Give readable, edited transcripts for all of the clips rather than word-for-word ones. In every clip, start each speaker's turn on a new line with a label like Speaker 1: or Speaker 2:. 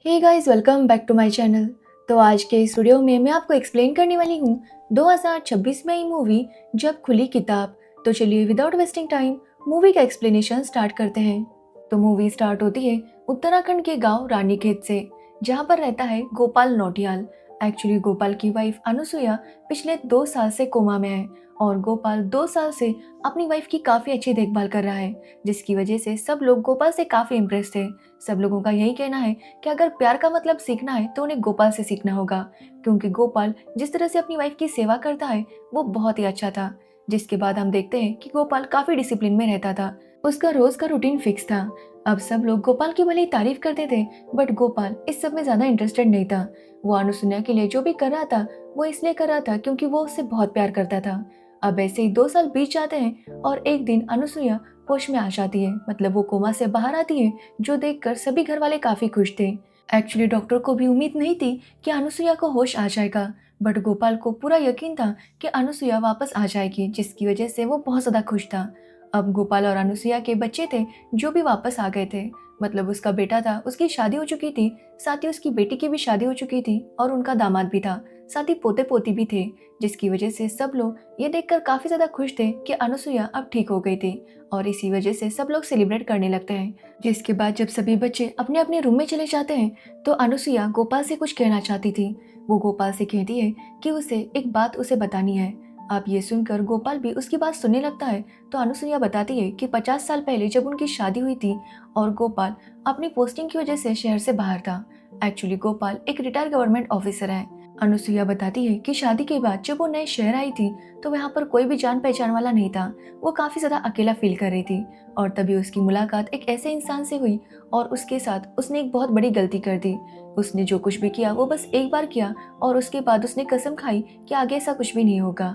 Speaker 1: Hey guys, welcome back to my channel. तो आज के इस वीडियो में मैं आपको एक्सप्लेन करने वाली हूँ 2026 में आई मूवी जब खुली किताब। तो चलिए विदाउट वेस्टिंग टाइम मूवी का एक्सप्लेनेशन स्टार्ट करते हैं। तो मूवी स्टार्ट होती है उत्तराखंड के गांव रानीखेत से, जहाँ पर रहता है गोपाल नौटियाल। एक्चुअली गोपाल की वाइफ अनुसुईया पिछले 2 साल से कोमा में है और गोपाल 2 साल से अपनी वाइफ की काफ़ी अच्छी देखभाल कर रहा है, जिसकी वजह से सब लोग गोपाल से काफ़ी इम्प्रेस थे। सब लोगों का यही कहना है कि अगर प्यार का मतलब सीखना है तो उन्हें गोपाल से सीखना होगा, क्योंकि गोपाल जिस तरह से अपनी वाइफ की सेवा करता है वो बहुत ही अच्छा था। जिसके बाद हम देखते हैं कि गोपाल काफी डिसिप्लिन में रहता था। उसका रोज का रूटीन फिक्स था। अब सब लोग गोपाल की भले ही तारीफ करते थे, बट गोपाल इस सब में ज्यादा इंटरेस्टेड नहीं था। वो अनुसुईया के लिए जो भी कर रहा था वो इसलिए कर रहा था क्योंकि वो उससे बहुत प्यार करता था। अब ऐसे ही 2 साल बीत जाते हैं और एक दिन अनुसुईया होश में आ जाती है, मतलब वो कोमा से बाहर आती है, जो देखकर सभी घर वाले काफी खुश थे। एक्चुअली डॉक्टर को भी उम्मीद नहीं थी कि अनुसुईया को होश आ जाएगा, बट गोपाल को पूरा यकीन था कि अनुसुईया वापस आ जाएगी, जिसकी वजह से वो बहुत ज्यादा खुश था। अब गोपाल और अनुसुईया के बच्चे थे जो भी वापस आ गए थे, मतलब उसका बेटा था, उसकी शादी हो चुकी थी, साथ ही उसकी बेटी की भी शादी हो चुकी थी और उनका दामाद भी था, साथ ही पोते पोती भी थे। जिसकी वजह से सब लोग ये देखकर काफी ज्यादा खुश थे कि अनुसुईया अब ठीक हो गई थी और इसी वजह से सब लोग सेलिब्रेट करने लगते हैं। जिसके बाद जब सभी बच्चे अपने अपने रूम में चले जाते हैं तो अनुसुईया गोपाल से कुछ कहना चाहती थी। वो गोपाल से कहती है कि उसे एक बात उसे बतानी है। आप ये सुनकर गोपाल भी उसकी बात सुनने लगता है। तो अनुसुईया बताती है कि 50 साल पहले जब उनकी शादी हुई थी और गोपाल अपनी पोस्टिंग की वजह से शहर से बाहर था। एक्चुअली गोपाल एक रिटायर्ड गवर्नमेंट ऑफिसर है। अनुसुईया बताती है कि शादी के बाद जब वो नए शहर आई थी तो वहाँ पर कोई भी जान पहचान वाला नहीं था। वो काफी ज्यादा अकेला फील कर रही थी और तभी उसकी मुलाकात एक ऐसे इंसान से हुई और उसके साथ उसने एक बहुत बड़ी गलती कर दी। उसने जो कुछ भी किया वो बस एक बार किया और उसके बाद उसने कसम खाई कि आगे ऐसा कुछ भी नहीं होगा।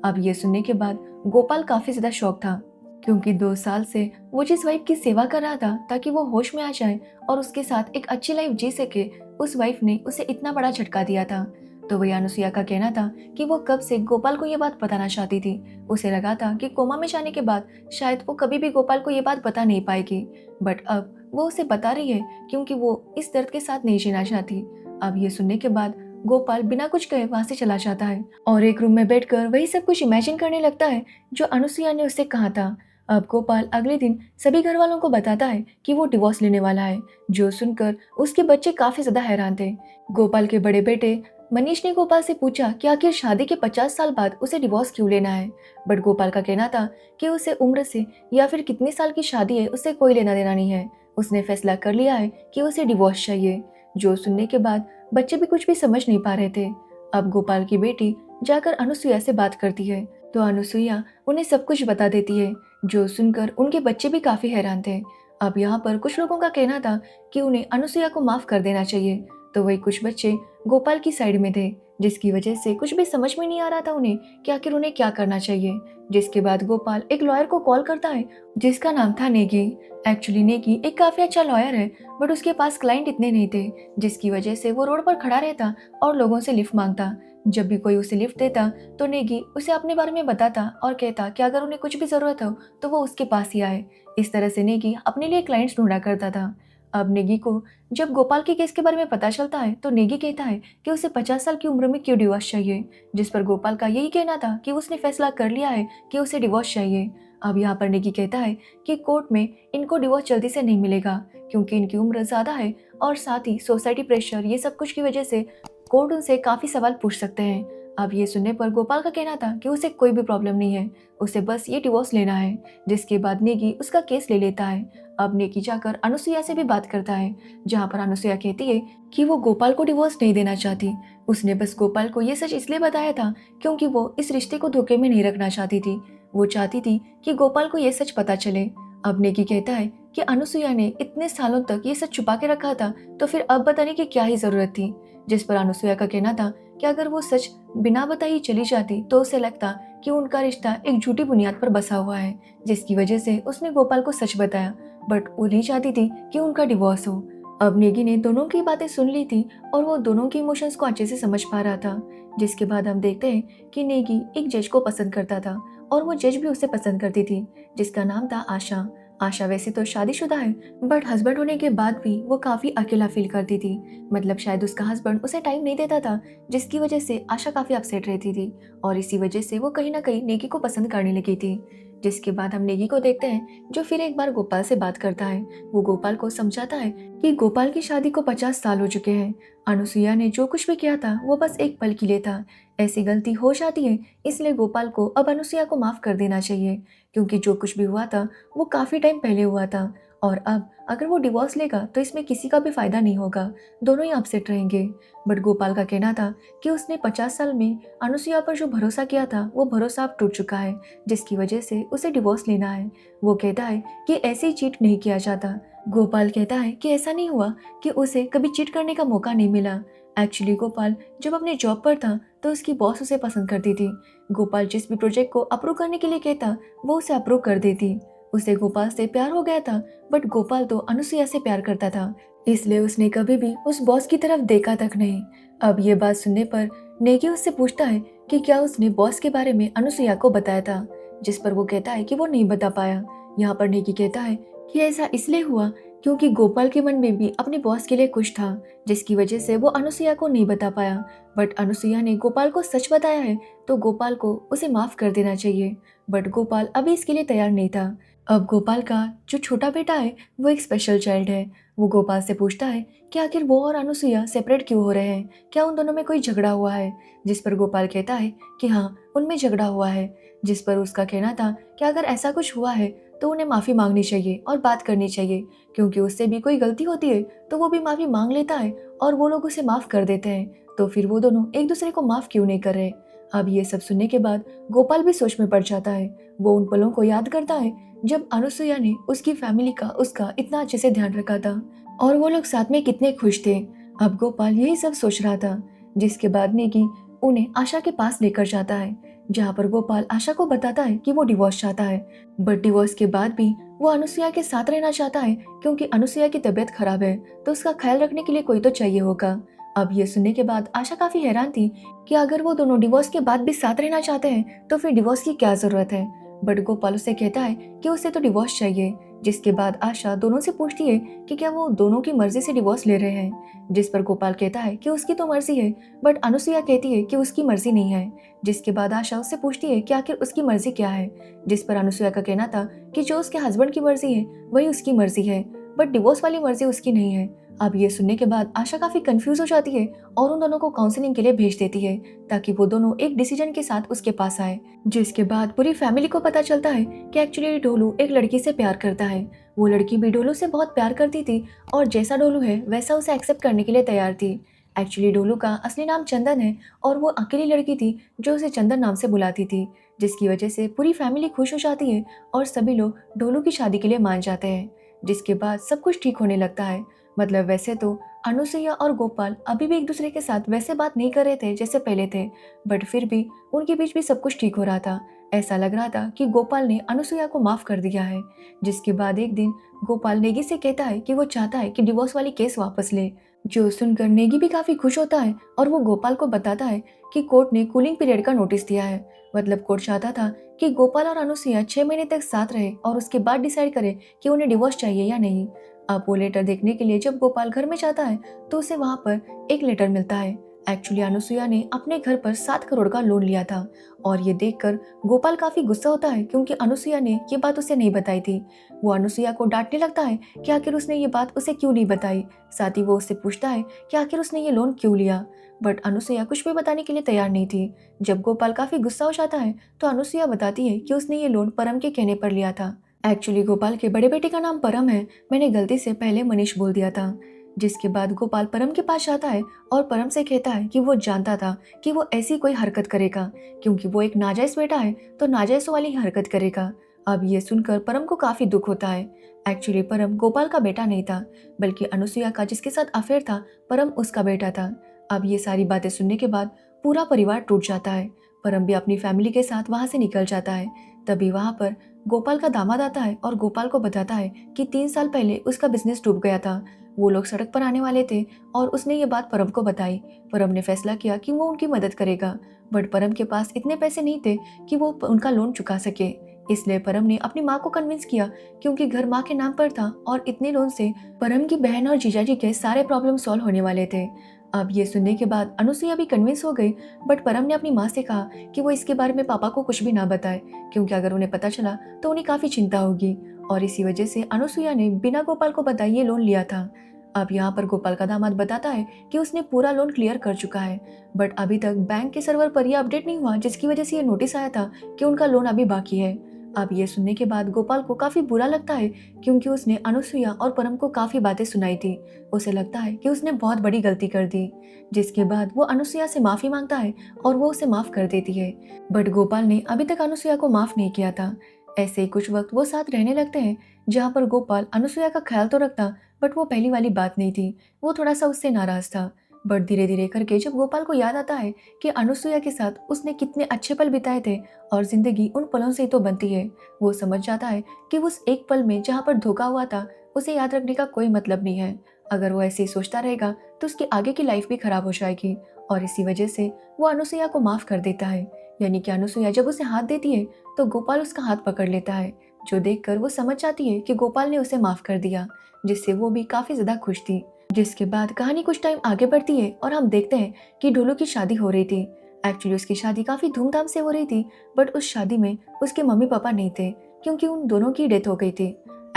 Speaker 1: अब ये सुनने के बाद गोपाल काफी ज्यादा शॉक था, क्योंकि 2 साल से वो जिस वाइफ की सेवा कर रहा था ताकि वो होश में आ जाए और उसके साथ एक अच्छी लाइफ जी सके, उस वाइफ ने उसे इतना बड़ा झटका दिया था। तो वही अनुसुईया का कहना था कि वो कब से गोपाल को ये बात बताना चाहती थी। उसे लगा था कि कोमा में जाने के बाद शायद वो कभी भी गोपाल को ये बात बता नहीं पाएगी, बट अब वो उसे बता रही है क्योंकि वो इस दर्द के साथ नहीं जीना चाहती। अब ये सुनने के बाद गोपाल बिना कुछ कहे वहां से चला जाता है और एक रूम में बैठकर वही सब कुछ इमेजिन करने लगता है जो अनुसुईया ने उससे कहा था। अब गोपाल अगले दिन सभी घर वालों को बताता है कि वो डिवोर्स लेने वाला है, जो सुनकर उसके बच्चे काफी ज्यादा हैरान थे। गोपाल के बड़े बेटे मनीष ने गोपाल से पूछा कि आखिर शादी के 50 साल बाद उसे डिवोर्स क्यों लेना है, बट गोपाल का कहना था कि उसे उम्र से या फिर कितनी साल की शादी है उससे कोई लेना देना नहीं है। उसने फैसला कर लिया है कि उसे डिवोर्स चाहिए। जो सुनने के बाद बच्चे भी कुछ भी समझ नहीं पा रहे थे। अब गोपाल की बेटी जाकर अनुसुईया से बात करती है तो अनुसुईया उन्हें सब कुछ बता देती है, जो सुनकर उनके बच्चे भी काफी हैरान थे। अब यहाँ पर कुछ लोगों का कहना था कि उन्हें अनुसुईया को माफ कर देना चाहिए, तो वही कुछ बच्चे गोपाल की साइड में थे, जिसकी वजह से कुछ भी समझ में नहीं आ रहा था उन्हें कि आखिर उन्हें क्या करना चाहिए। जिसके बाद गोपाल एक लॉयर को कॉल करता है जिसका नाम था नेगी। एक्चुअली नेगी एक काफी अच्छा लॉयर है, बट उसके पास क्लाइंट इतने नहीं थे, जिसकी वजह से वो रोड पर खड़ा रहता और लोगों से लिफ्ट मांगता। जब भी कोई उसे लिफ्ट देता तो नेगी उसे अपने बारे में बताता और कहता कि अगर उन्हें कुछ भी जरूरत हो तो वो उसके पास ही आए। इस तरह से नेगी अपने लिए क्लाइंट्स ढूंढा करता था। अब नेगी को जब गोपाल के केस के बारे में पता चलता है तो नेगी कहता है कि उसे 50 साल की उम्र में क्यों डिवोर्स चाहिए, जिस पर गोपाल का यही कहना था कि उसने फैसला कर लिया है कि उसे डिवोर्स चाहिए। अब यहाँ पर नेगी कहता है कि कोर्ट में इनको डिवोर्स जल्दी से नहीं मिलेगा, क्योंकि इनकी उम्र ज्यादा है और साथ ही सोसाइटी प्रेशर ये सब कुछ की वजह से कोर्ट उनसे काफी सवाल पूछ सकते हैं। अब ये सुनने पर गोपाल का कहना था कि उसे कोई भी प्रॉब्लम नहीं है, उसे बस ये डिवोर्स लेना है। जिसके बाद नेगी उसका केस ले लेता है। अब नेगी जाकर अनुसुईया से भी बात करता है, जहाँ पर अनुसुईया कहती है कि वो गोपाल को डिवोर्स नहीं देना चाहती। उसने बस गोपाल को ये सच इसलिए बताया था क्योंकि वो इस रिश्ते को धोखे में नहीं रखना चाहती थी। वो चाहती थी कि गोपाल को ये सच पता चले। अब नेगी कहता है कि अनुसुईया ने इतने सालों तक ये सच छुपा के रखा था, तो फिर अब बताने की क्या ही जरूरत थी। जिस पर अनुसुईया का कहना था कि अगर वो सच बिना बताई चली जाती तो उसे लगता कि उनका रिश्ता एक झूठी बुनियाद पर बसा हुआ है, जिसकी वजह से उसने गोपाल को सच बताया, बट वो नहीं चाहती थी कि उनका डिवोर्स हो। अब नेगी ने दोनों की बातें सुन ली थी और वो दोनों की इमोशंस को अच्छे से समझ पा रहा था। जिसके बाद हम देखते हैं कि नेगी एक जज को पसंद करता था और वो जज भी उसे पसंद करती थी, जिसका नाम था आशा। आशा वैसे तो शादीशुदा है, बट हस्बैंड होने के बाद भी वो काफ़ी अकेला फील करती थी। मतलब शायद उसका हस्बैंड उसे टाइम नहीं देता था, जिसकी वजह से आशा काफ़ी अपसेट रहती थी और इसी वजह से वो कहीं ना कहीं नेगी को पसंद करने लगी थी। जिसके बाद हम नेगी को देखते हैं, जो फिर एक बार गोपाल से बात करता है। वो गोपाल को समझाता है कि गोपाल की शादी को 50 साल हो चुके हैं। अनुसुईया ने जो कुछ भी किया था वो बस एक पल के लिए था। ऐसी गलती हो जाती है, इसलिए गोपाल को अब अनुसुईया को माफ़ कर देना चाहिए, क्योंकि जो कुछ भी हुआ था वो काफ़ी टाइम पहले हुआ था। और अब अगर वो डिवोर्स लेगा तो इसमें किसी का भी फायदा नहीं होगा, दोनों ही अपसेट रहेंगे। बट गोपाल का कहना था कि उसने 50 साल में अनुसुईया पर जो भरोसा किया था वो भरोसा अब टूट चुका है, जिसकी वजह से उसे डिवोर्स लेना है। वो कहता है कि ऐसे ही चीट नहीं किया जाता। गोपाल कहता है कि ऐसा नहीं हुआ कि उसे कभी चीट करने का मौका नहीं मिला। एक्चुअली गोपाल जब अपने जॉब पर था तो उसकी बॉस उसे पसंद करती थी। गोपाल जिस भी प्रोजेक्ट को अप्रूव करने के लिए कहता वो उसे अप्रूव कर देती। उसे गोपाल से प्यार हो गया था, बट गोपाल तो अनुसुईया से प्यार करता था, इसलिए उसने कभी भी उस बॉस की तरफ देखा तक नहीं। अब ये बात सुनने पर नेगी उससे पूछता है कि क्या उसने बॉस के बारे में अनुसुईया को बताया था, जिस पर वो कहता है कि वो नहीं बता पाया। यहाँ पर नेगी कहता है कि ऐसा इसलिए हुआ क्योंकि गोपाल के मन में भी अपने बॉस के लिए कुछ था, जिसकी वजह से वो अनुसुईया को नहीं बता पाया। बट अनुसुईया ने गोपाल को सच बताया है, तो गोपाल को उसे माफ कर देना चाहिए। बट गोपाल अभी इसके लिए तैयार नहीं था। अब गोपाल का जो छोटा बेटा है वो एक स्पेशल चाइल्ड है। वो गोपाल से पूछता है कि आखिर वो और अनुसुईया सेपरेट क्यों हो रहे हैं, क्या उन दोनों में कोई झगड़ा हुआ है। जिस पर गोपाल कहता है कि हाँ, उनमें झगड़ा हुआ है। जिस पर उसका कहना था कि अगर ऐसा कुछ हुआ है तो उन्हें माफ़ी मांगनी चाहिए और बात करनी चाहिए, क्योंकि उससे भी कोई गलती होती है तो वो भी माफ़ी मांग लेता है और वो लोग उसे माफ़ कर देते हैं, तो फिर वो दोनों एक दूसरे को माफ़ क्यों नहीं कर रहे। अब ये सब सुनने के बाद गोपाल भी सोच में पड़ जाता है। वो उन पलों को याद करता है जब अनुसुईया ने उसकी फैमिली का उसका इतना अच्छे से ध्यान रखा था और वो लोग साथ में कितने खुश थे। अब गोपाल यही सब सोच रहा था, जिसके बाद नेगी उन्हें आशा के पास लेकर जाता है, जहाँ पर गोपाल आशा को बताता है कि वो डिवोर्स चाहता है। बट डिवोर्स के बाद भी वो अनुसुईया के साथ रहना चाहता है, क्योंकि अनुसुईया की तबीयत खराब है तो उसका ख्याल रखने के लिए कोई तो चाहिए होगा। अब ये सुनने के बाद आशा काफी हैरान थी कि अगर वो दोनों डिवोर्स के बाद भी साथ रहना चाहते हैं तो फिर डिवोर्स की क्या जरूरत है। बट गोपाल उसे कहता है कि उसे तो डिवोर्स चाहिए। जिसके बाद आशा दोनों से पूछती है कि क्या वो दोनों की मर्जी से डिवोर्स ले रहे हैं, जिस पर गोपाल कहता है कि उसकी तो मर्जी है, बट अनुसुईया कहती है कि उसकी मर्जी नहीं है। जिसके बाद आशा उससे पूछती है कि आखिर उसकी मर्जी क्या है, जिस पर अनुसुईया का कहना था कि जो उसके हस्बैंड की मर्जी है वही उसकी मर्जी है, बट डिवोर्स वाली मर्जी उसकी नहीं है। अब ये सुनने के बाद आशा काफी कंफ्यूज हो जाती है और उन दोनों को काउंसलिंग के लिए भेज देती है, ताकि वो दोनों एक डिसीजन के साथ उसके पास आए। जिसके बाद पूरी फैमिली को पता चलता है कि एक्चुअली डोलू एक लड़की से प्यार करता है। वो लड़की भी डोलू से बहुत प्यार करती थी और जैसा डोलू है वैसा उसे एक्सेप्ट करने के लिए तैयार थी। एक्चुअली डोलू का असली नाम चंदन है और वो अकेली लड़की थी जो उसे चंदन नाम से बुलाती थी, जिसकी वजह से पूरी फैमिली खुश हो जाती है और सभी लोग डोलू की शादी के लिए मान जाते हैं। जिसके बाद सब कुछ ठीक होने लगता है। मतलब वैसे तो अनुसुईया और गोपाल अभी भी एक दूसरे के साथ वैसे बात नहीं कर रहे थे जैसे पहले थे, बट फिर भी उनके बीच भी सब कुछ ठीक हो रहा था। ऐसा लग रहा था कि गोपाल ने अनुसुईया को माफ कर दिया है। जिसके बाद एक दिन गोपाल नेगी से कहता है कि वो चाहता है कि डिवोर्स वाली केस वापस ले, जो सुनकर नेगी भी काफी खुश होता है और वो गोपाल को बताता है कि कोर्ट ने कूलिंग पीरियड का नोटिस दिया है। मतलब कोर्ट चाहता था कि गोपाल और अनुसुईया 6 महीने तक साथ रहे और उसके बाद डिसाइड करे कि उन्हें डिवोर्स चाहिए या नहीं। अब वो लेटर देखने के लिए जब गोपाल घर में जाता है तो उसे वहां पर एक लेटर मिलता है। एक्चुअली अनुसुईया ने अपने घर पर 7 करोड़ का लोन लिया था और ये देखकर गोपाल काफी गुस्सा होता है, क्योंकि अनुसुईया ने ये बात उसे नहीं बताई थी। वो अनुसुईया को डांटने लगता है कि आखिर उसने ये बात उसे क्यों नहीं बताई। साथ ही वो उससे पूछता है कि आखिर उसने ये लोन क्यों लिया, बट अनुसुईया कुछ भी बताने के लिए तैयार नहीं थी। जब गोपाल काफी गुस्सा हो जाता है तो अनुसुईया बताती है कि उसने ये लोन परम के कहने पर लिया था। एक्चुअली गोपाल के बड़े बेटे का नाम परम है, मैंने गलती से पहले मनीष बोल दिया था। जिसके बाद गोपाल परम के पास जाता है और परम से कहता है कि वो जानता था कि वो ऐसी कोई हरकत करेगा, क्योंकि वो एक नाजायज बेटा है तो नाजायज वाली ही हरकत करेगा। अब ये सुनकर परम को काफी दुख होता है। एक्चुअली परम गोपाल का बेटा नहीं था, बल्कि अनुसुईया का जिसके साथ अफेयर था परम उसका बेटा था। अब ये सारी बातें सुनने के बाद पूरा परिवार टूट जाता है। परम भी अपनी फैमिली के साथ वहां से निकल जाता है। तभी वहां पर गोपाल का दामाद आता है और गोपाल को बताता है कि 3 साल पहले उसका बिजनेस डूब गया था। वो लोग सड़क पर आने वाले थे और उसने ये बात परम को बताई। परम ने फैसला किया कि वो उनकी मदद करेगा, बट परम के पास इतने पैसे नहीं थे कि वो उनका लोन चुका सके। इसलिए परम ने अपनी माँ को कन्विंस किया कि उनके घर माँ के नाम पर था और इतने लोन से परम की बहन और जीजाजी के सारे प्रॉब्लम सॉल्व होने वाले थे। अब ये सुनने के बाद अनुसुईया भी कन्विंस हो गई, बट परम ने अपनी माँ से कहा कि वो इसके बारे में पापा को कुछ भी ना बताए, क्योंकि अगर उन्हें पता चला तो उन्हें काफी चिंता होगी। और इसी वजह से अनुसुईया ने बिना गोपाल को बताए ये लोन लिया था। अब यहाँ पर गोपाल का दामाद बताता है कि उसने पूरा लोन क्लियर कर चुका है, बट अभी तक बैंक के सर्वर पर यह अपडेट नहीं हुआ, जिसकी वजह से ये नोटिस आया था कि उनका लोन अभी बाकी है। अब ये सुनने के बाद गोपाल को काफी बुरा लगता है, क्योंकि उसने अनुसुईया और परम को काफी बातें सुनाई थी। उसे लगता है कि उसने बहुत बड़ी गलती कर दी, जिसके बाद वो अनुसुईया से माफी मांगता है और वो उसे माफ कर देती है। बट गोपाल ने अभी तक अनुसुईया को माफ नहीं किया था। ऐसे ही कुछ वक्त वो साथ रहने लगते हैं, जहाँ पर गोपाल अनुसुईया का ख्याल तो रखता, बट वो पहली वाली बात नहीं थी, वो थोड़ा सा उससे नाराज था। बट धीरे धीरे करके जब गोपाल को याद आता है कि अनुसुईया के साथ उसने कितने अच्छे पल बिताए थे और जिंदगी उन पलों से ही तो बनती है, वो समझ जाता है कि उस एक पल में जहाँ पर धोखा हुआ था उसे याद रखने का कोई मतलब नहीं है। अगर वो ऐसे ही सोचता रहेगा तो उसकी आगे की लाइफ भी खराब हो जाएगी। और इसी वजह से वो अनुसुईया को माफ कर देता है। यानी कि अनुसुईया जब उसे हाथ देती है तो गोपाल उसका हाथ पकड़ लेता है, जो देखकर वो समझ जाती है कि गोपाल ने उसे माफ कर दिया, जिससे वो भी काफी ज्यादा खुश थी। जिसके बाद कहानी कुछ टाइम आगे बढ़ती है और हम देखते हैं कि ढोलू की शादी हो रही थी। एक्चुअली उसकी शादी काफी धूमधाम से हो रही थी, बट उस शादी में उसके मम्मी पापा नहीं थे, क्योंकि उन दोनों की डेथ हो गई थी।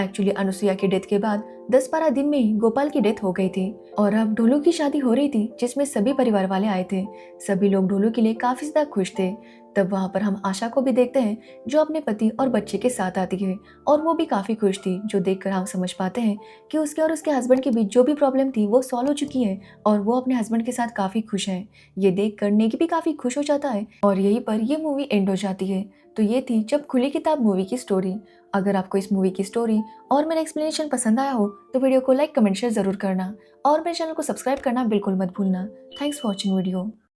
Speaker 1: एक्चुअली अनुसुईया की डेथ के बाद 10-12 दिन में ही गोपाल की डेथ हो गई थी और अब ढोलू की शादी हो रही थी, जिसमें सभी परिवार वाले आए थे। सभी लोग ढोलू के लिए काफी ज्यादा खुश थे। तब वहां पर हम आशा को भी देखते हैं, जो अपने पति और बच्चे के साथ आती है, और वो भी काफी खुश थी, जो देखकर हम समझ पाते हैं कि उसके और उसके हस्बैंड के बीच जो भी प्रॉब्लम थी वो सॉल्व हो चुकी है और वो अपने हस्बैंड के साथ काफी खुश है। ये देखकर नेगी भी काफी खुश हो जाता है और यहीं पर ये मूवी एंड हो जाती है। तो ये थी जब खुली किताब मूवी की स्टोरी। अगर आपको इस मूवी की स्टोरी और मेरा एक्सप्लेनेशन पसंद आया हो तो वीडियो को लाइक कमेंट शेयर जरूर करना और मेरे चैनल को सब्सक्राइब करना बिल्कुल मत भूलना। Thanks for watching video.